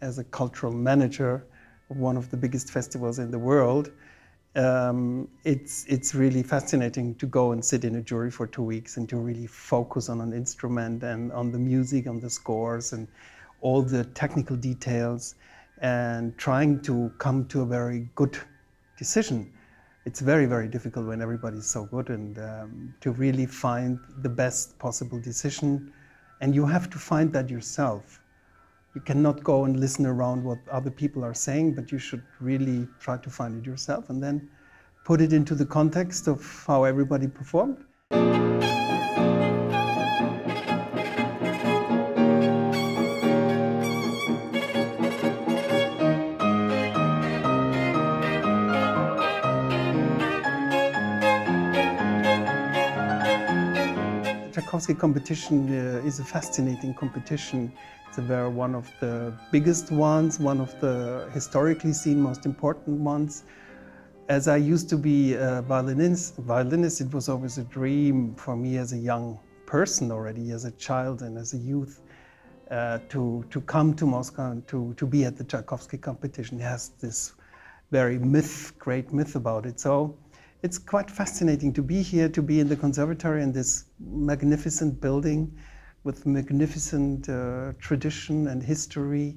as a cultural manager of one of the biggest festivals in the world, it's really fascinating to go and sit in a jury for 2 weeks and to really focus on an instrument and on the music, on the scores and all the technical details, and trying to come to a very good decision. It's very, very difficult when everybody's so good, and to really find the best possible decision. And you have to find that yourself. You cannot go and listen around what other people are saying, but you should really try to find it yourself and then put it into the context of how everybody performed. The Tchaikovsky competition is a fascinating competition. It's one of the biggest ones, one of the historically seen most important ones. As I used to be a violinist, it was always a dream for me as a young person already, as a child and as a youth, to come to Moscow and to be at the Tchaikovsky competition. It has this very great myth about it. So it's quite fascinating to be here, to be in the conservatory in this magnificent building with magnificent tradition and history.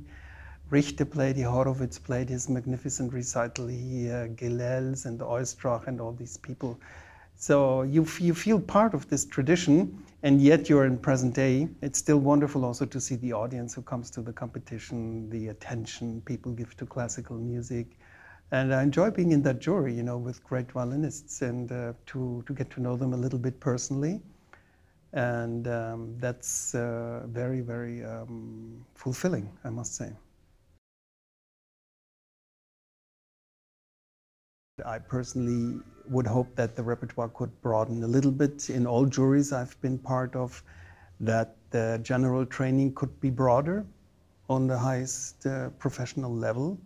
Richter played, Horowitz played his magnificent recital here, Gilels and Oistrakh and all these people. So you feel part of this tradition, and yet you're in present day. It's still wonderful also to see the audience who comes to the competition, the attention people give to classical music. And I enjoy being in that jury, you know, with great violinists, and to get to know them a little bit personally. And that's very, very fulfilling, I must say. I personally would hope that the repertoire could broaden a little bit. In all juries I've been part of, that the general training could be broader on the highest professional level.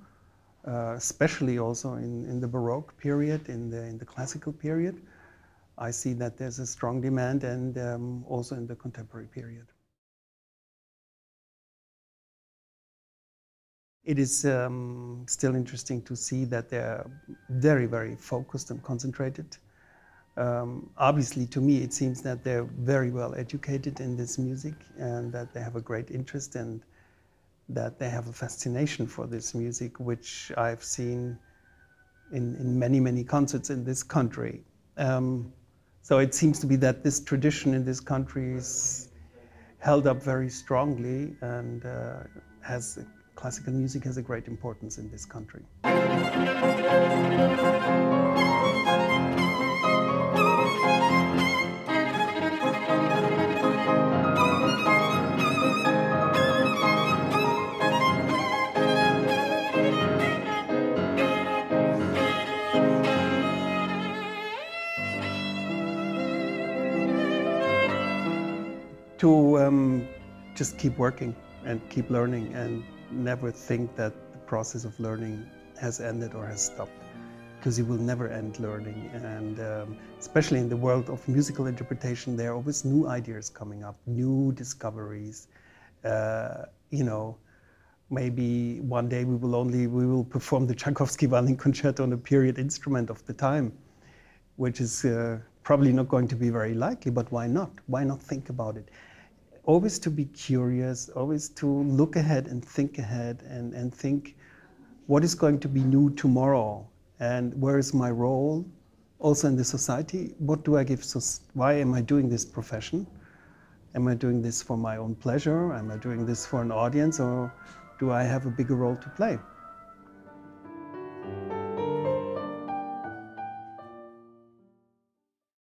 Especially also in the Baroque period, in the classical period. I see that there's a strong demand, and also in the contemporary period. It is still interesting to see that they're very, very focused and concentrated. Obviously, to me, it seems that they're very well educated in this music, and that they have a great interest, and that they have a fascination for this music, which I've seen in many, many concerts in this country. So it seems to be that this tradition in this country is held up very strongly, and classical music has a great importance in this country. To just keep working and keep learning, and never think that the process of learning has ended or has stopped, because you will never end learning. And especially in the world of musical interpretation, there are always new ideas coming up, new discoveries. You know, maybe one day we will perform the Tchaikovsky Violin Concerto on a period instrument of the time, which is probably not going to be very likely, but why not? Why not think about it? Always to be curious, always to look ahead and think ahead, and think what is going to be new tomorrow, and where is my role also in the society? What do I give? Why am I doing this profession? Am I doing this for my own pleasure? Am I doing this for an audience, or do I have a bigger role to play?